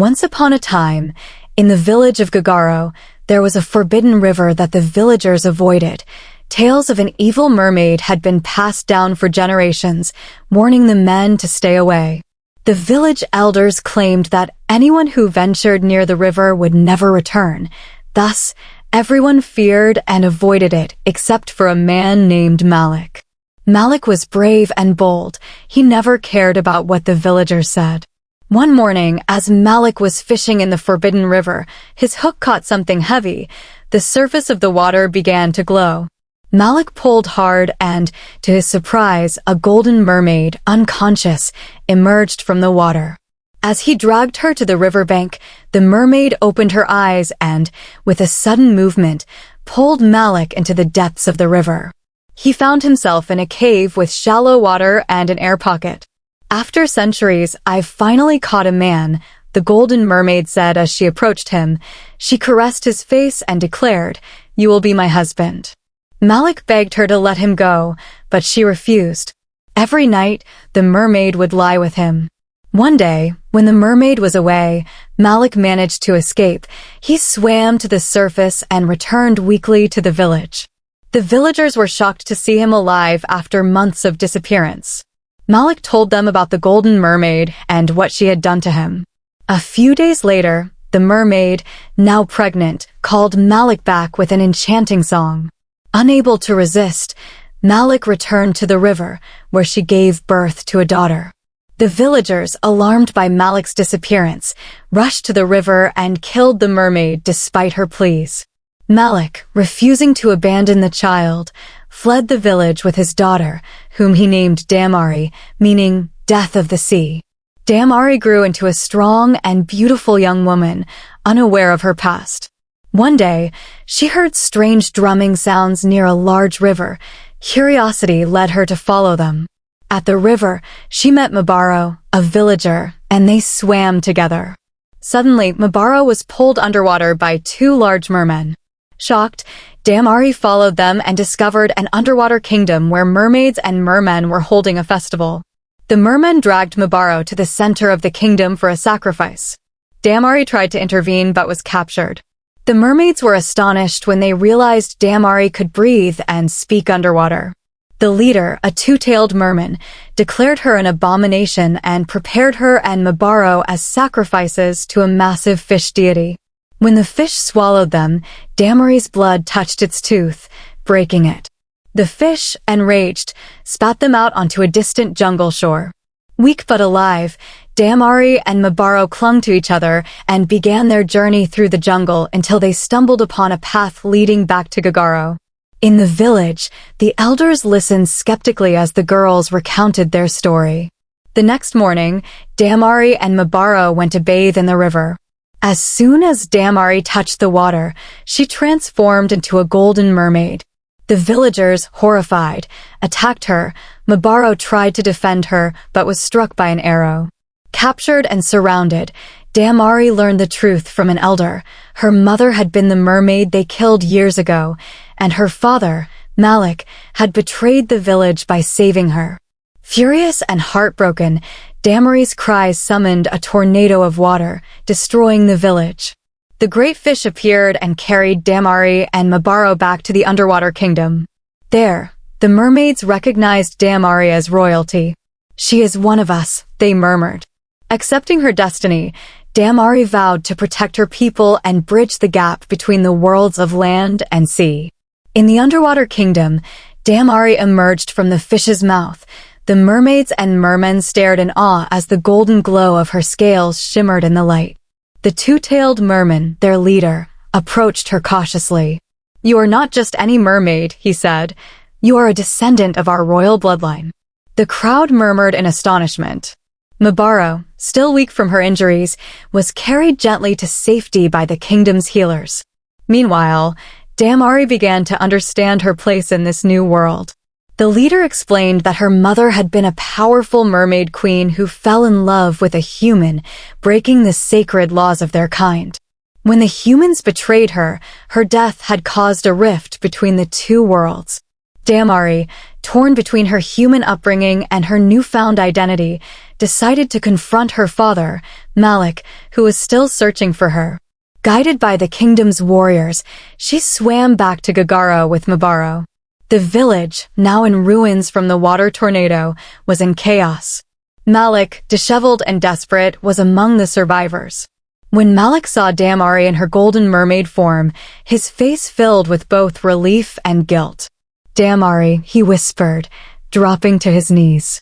Once upon a time, in the village of Gagaro, there was a forbidden river that the villagers avoided. Tales of an evil mermaid had been passed down for generations, warning the men to stay away. The village elders claimed that anyone who ventured near the river would never return. Thus, everyone feared and avoided it except for a man named Malik. Malik was brave and bold. He never cared about what the villagers said. One morning, as Malik was fishing in the forbidden river, his hook caught something heavy. The surface of the water began to glow. Malik pulled hard and, to his surprise, a golden mermaid, unconscious, emerged from the water. As he dragged her to the riverbank, the mermaid opened her eyes and, with a sudden movement, pulled Malik into the depths of the river. He found himself in a cave with shallow water and an air pocket. "After centuries, I've finally caught a man," the golden mermaid said as she approached him. She caressed his face and declared, "You will be my husband." Malik begged her to let him go, but she refused. Every night, the mermaid would lie with him. One day, when the mermaid was away, Malik managed to escape. He swam to the surface and returned weekly to the village. The villagers were shocked to see him alive after months of disappearance. Malik told them about the golden mermaid and what she had done to him. A few days later, the mermaid, now pregnant, called Malik back with an enchanting song. Unable to resist, Malik returned to the river, where she gave birth to a daughter. The villagers, alarmed by Malik's disappearance, rushed to the river and killed the mermaid despite her pleas. Malik, refusing to abandon the child, fled the village with his daughter, whom he named Damari, meaning death of the sea. Damari grew into a strong and beautiful young woman, unaware of her past. One day, she heard strange drumming sounds near a large river. Curiosity led her to follow them. At the river, she met Mabaro, a villager, and they swam together. Suddenly, Mabaro was pulled underwater by two large mermen. Shocked, Damari followed them and discovered an underwater kingdom where mermaids and mermen were holding a festival. The mermen dragged Mabaro to the center of the kingdom for a sacrifice. Damari tried to intervene but was captured. The mermaids were astonished when they realized Damari could breathe and speak underwater. The leader, a two-tailed merman, declared her an abomination and prepared her and Mabaro as sacrifices to a massive fish deity. When the fish swallowed them, Damari's blood touched its tooth, breaking it. The fish, enraged, spat them out onto a distant jungle shore. Weak but alive, Damari and Mabaro clung to each other and began their journey through the jungle until they stumbled upon a path leading back to Gagaro. In the village, the elders listened skeptically as the girls recounted their story. The next morning, Damari and Mabaro went to bathe in the river. As soon as Damari touched the water, she transformed into a golden mermaid. The villagers, horrified, attacked her. Mabaro tried to defend her, but was struck by an arrow. Captured and surrounded, Damari learned the truth from an elder. Her mother had been the mermaid they killed years ago, and her father, Malik, had betrayed the village by saving her. Furious and heartbroken, Damari's cries summoned a tornado of water, destroying the village. The great fish appeared and carried Damari and Mabaro back to the underwater kingdom. There, the mermaids recognized Damari as royalty. "She is one of us," they murmured. Accepting her destiny, Damari vowed to protect her people and bridge the gap between the worlds of land and sea. In the underwater kingdom, Damari emerged from the fish's mouth. The mermaids and mermen stared in awe as the golden glow of her scales shimmered in the light. The two-tailed merman, their leader, approached her cautiously. "You are not just any mermaid," he said. "You are a descendant of our royal bloodline." The crowd murmured in astonishment. Mabaro, still weak from her injuries, was carried gently to safety by the kingdom's healers. Meanwhile, Damari began to understand her place in this new world. The leader explained that her mother had been a powerful mermaid queen who fell in love with a human, breaking the sacred laws of their kind. When the humans betrayed her, her death had caused a rift between the two worlds. Damari, torn between her human upbringing and her newfound identity, decided to confront her father, Malik, who was still searching for her. Guided by the kingdom's warriors, she swam back to Gagaro with Mabaro. The village, now in ruins from the water tornado, was in chaos. Malik, disheveled and desperate, was among the survivors. When Malik saw Damari in her golden mermaid form, his face filled with both relief and guilt. "Damari," he whispered, dropping to his knees.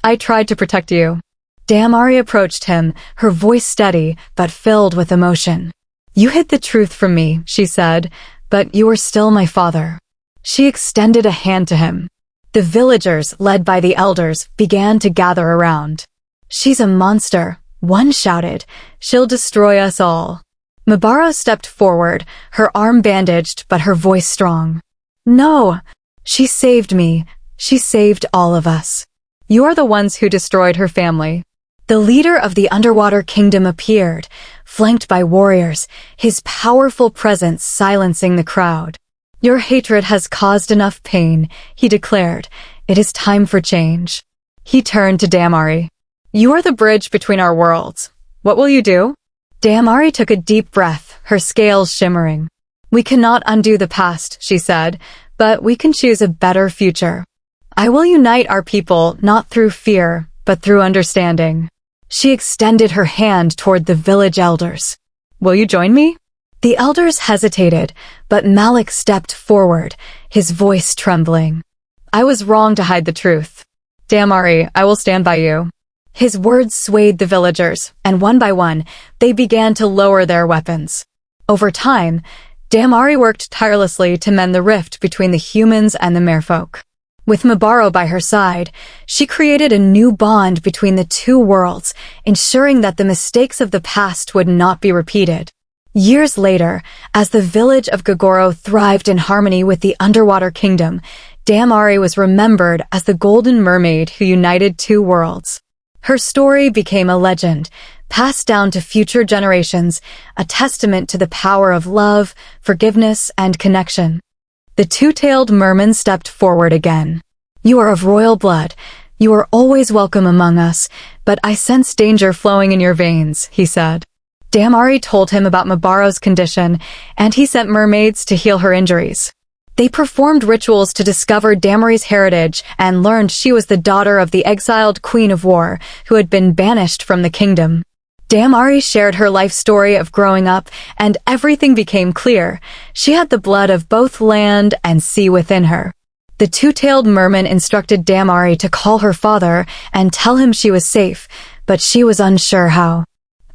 "I tried to protect you." Damari approached him, her voice steady but filled with emotion. "You hid the truth from me," she said, "but you are still my father." She extended a hand to him. The villagers, led by the elders, began to gather around. "She's a monster," one shouted. "She'll destroy us all." Mabaro stepped forward, her arm bandaged but her voice strong. "No, she saved me. She saved all of us. You are the ones who destroyed her family." The leader of the underwater kingdom appeared, flanked by warriors, his powerful presence silencing the crowd. "Your hatred has caused enough pain," he declared. "It is time for change." He turned to Damari. "You are the bridge between our worlds. What will you do?" Damari took a deep breath, her scales shimmering. "We cannot undo the past," she said, "but we can choose a better future. I will unite our people not through fear, but through understanding." She extended her hand toward the village elders. "Will you join me?" The elders hesitated, but Malik stepped forward, his voice trembling. "I was wrong to hide the truth. Damari, I will stand by you." His words swayed the villagers, and one by one, they began to lower their weapons. Over time, Damari worked tirelessly to mend the rift between the humans and the merfolk. With Mabaro by her side, she created a new bond between the two worlds, ensuring that the mistakes of the past would not be repeated. Years later, as the village of Gagaro thrived in harmony with the underwater kingdom, Damari was remembered as the golden mermaid who united two worlds. Her story became a legend, passed down to future generations, a testament to the power of love, forgiveness, and connection. The two-tailed merman stepped forward again. "You are of royal blood. You are always welcome among us, but I sense danger flowing in your veins," he said. Damari told him about Mabaro's condition, and he sent mermaids to heal her injuries. They performed rituals to discover Damari's heritage and learned she was the daughter of the exiled Queen of War, who had been banished from the kingdom. Damari shared her life story of growing up, and everything became clear. She had the blood of both land and sea within her. The two-tailed merman instructed Damari to call her father and tell him she was safe, but she was unsure how.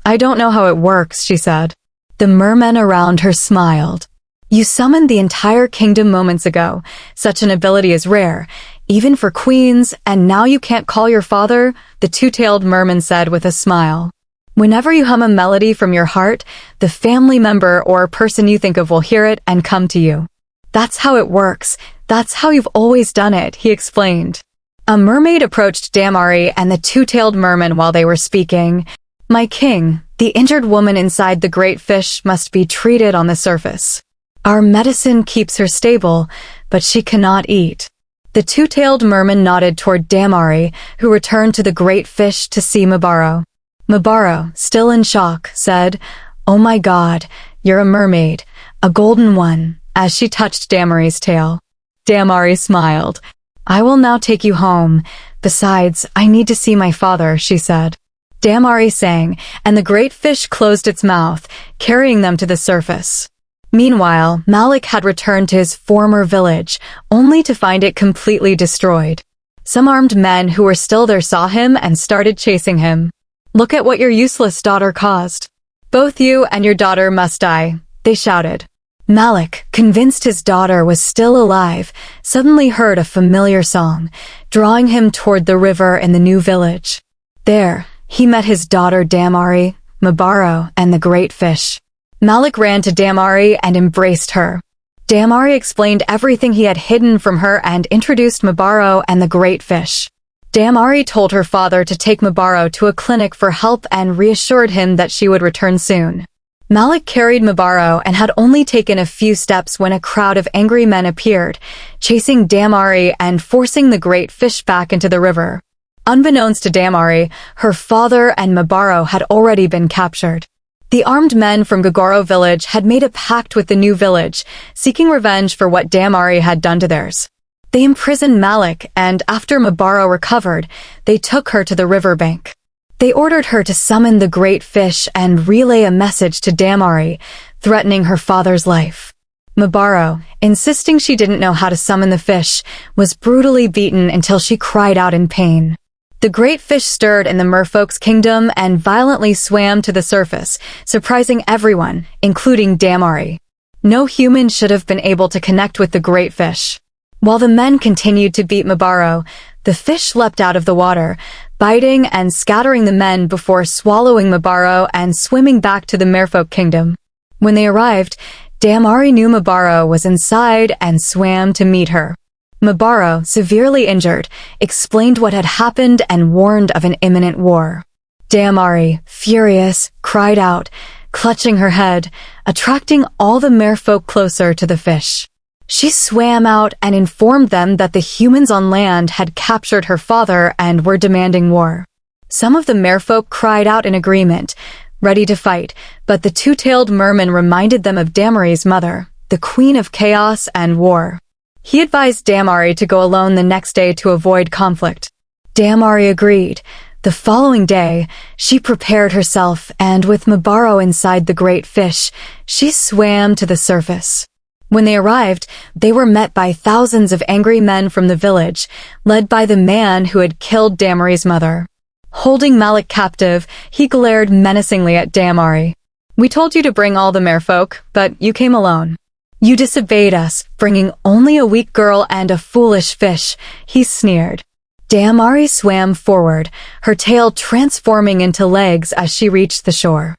"I don't know how it works," she said. The mermen around her smiled. "You summoned the entire kingdom moments ago. Such an ability is rare, even for queens, and now you can't call your father?" the two-tailed merman said with a smile. "Whenever you hum a melody from your heart, the family member or person you think of will hear it and come to you. That's how it works. That's how you've always done it," he explained. A mermaid approached Damari and the two-tailed merman while they were speaking. "My king, the injured woman inside the great fish must be treated on the surface. Our medicine keeps her stable, but she cannot eat." The two-tailed merman nodded toward Damari, who returned to the great fish to see Mabaro. Mabaro, still in shock, said, "Oh my God, you're a mermaid, a golden one," as she touched Damari's tail. Damari smiled. "I will now take you home. Besides, I need to see my father," she said. Damari sang, and the great fish closed its mouth, carrying them to the surface. Meanwhile, Malik had returned to his former village, only to find it completely destroyed. Some armed men who were still there saw him and started chasing him. "Look at what your useless daughter caused. Both you and your daughter must die," they shouted. Malik, convinced his daughter was still alive, suddenly heard a familiar song, drawing him toward the river in the new village. There, he met his daughter Damari, Mabaro, and the great fish. Malik ran to Damari and embraced her. Damari explained everything he had hidden from her and introduced Mabaro and the great fish. Damari told her father to take Mabaro to a clinic for help and reassured him that she would return soon. Malik carried Mabaro and had only taken a few steps when a crowd of angry men appeared, chasing Damari and forcing the great fish back into the river. Unbeknownst to Damari, her father and Mabaro had already been captured. The armed men from Gogoro village had made a pact with the new village, seeking revenge for what Damari had done to theirs. They imprisoned Malik, and after Mabaro recovered, they took her to the riverbank. They ordered her to summon the great fish and relay a message to Damari, threatening her father's life. Mabaro, insisting she didn't know how to summon the fish, was brutally beaten until she cried out in pain. The great fish stirred in the merfolk's kingdom and violently swam to the surface, surprising everyone, including Damari. No human should have been able to connect with the great fish. While the men continued to beat Mabaro, the fish leapt out of the water, biting and scattering the men before swallowing Mabaro and swimming back to the merfolk kingdom. When they arrived, Damari knew Mabaro was inside and swam to meet her. Mabaro, severely injured, explained what had happened and warned of an imminent war. Damari, furious, cried out, clutching her head, attracting all the merfolk closer to the fish. She swam out and informed them that the humans on land had captured her father and were demanding war. Some of the merfolk cried out in agreement, ready to fight, but the two-tailed merman reminded them of Damari's mother, the queen of chaos and war. He advised Damari to go alone the next day to avoid conflict. Damari agreed. The following day, she prepared herself, and with Mabaro inside the great fish, she swam to the surface. When they arrived, they were met by thousands of angry men from the village, led by the man who had killed Damari's mother. Holding Malik captive, he glared menacingly at Damari. "We told you to bring all the merfolk, but you came alone. You disobeyed us, bringing only a weak girl and a foolish fish," he sneered. Damari swam forward, her tail transforming into legs as she reached the shore.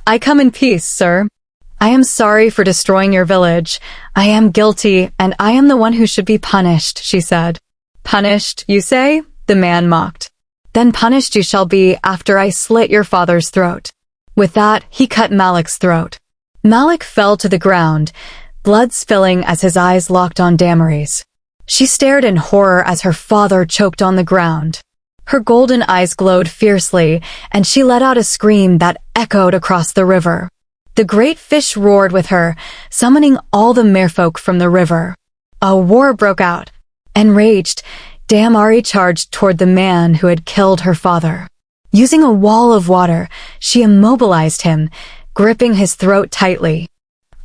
"I come in peace, sir. I am sorry for destroying your village. I am guilty, and I am the one who should be punished," she said. "Punished, you say?" the man mocked. "Then punished you shall be after I slit your father's throat." With that, he cut Malik's throat. Malik fell to the ground, blood spilling as his eyes locked on Damari's. She stared in horror as her father choked on the ground. Her golden eyes glowed fiercely, and she let out a scream that echoed across the river. The great fish roared with her, summoning all the merfolk from the river. A war broke out. Enraged, Damari charged toward the man who had killed her father. Using a wall of water, she immobilized him, gripping his throat tightly.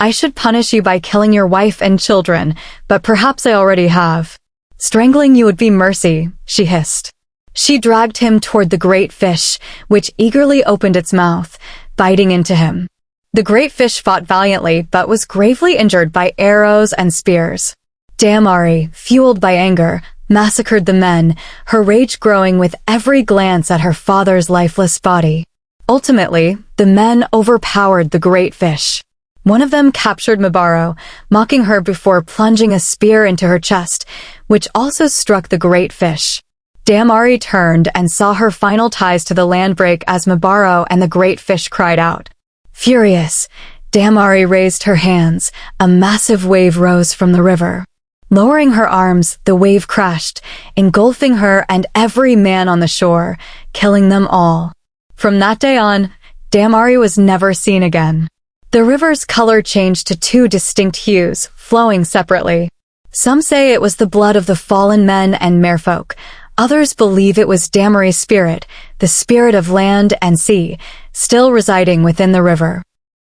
"I should punish you by killing your wife and children, but perhaps I already have. Strangling you would be mercy," she hissed. She dragged him toward the great fish, which eagerly opened its mouth, biting into him. The great fish fought valiantly but was gravely injured by arrows and spears. Damari, fueled by anger, massacred the men, her rage growing with every glance at her father's lifeless body. Ultimately, the men overpowered the great fish. One of them captured Mabaro, mocking her before plunging a spear into her chest, which also struck the great fish. Damari turned and saw her final ties to the land break as Mabaro and the great fish cried out. Furious, Damari raised her hands. A massive wave rose from the river. Lowering her arms, the wave crashed, engulfing her and every man on the shore, killing them all. From that day on, Damari was never seen again. The river's color changed to two distinct hues, flowing separately. Some say it was the blood of the fallen men and merfolk. Others believe it was Damari's spirit, the spirit of land and sea, still residing within the river.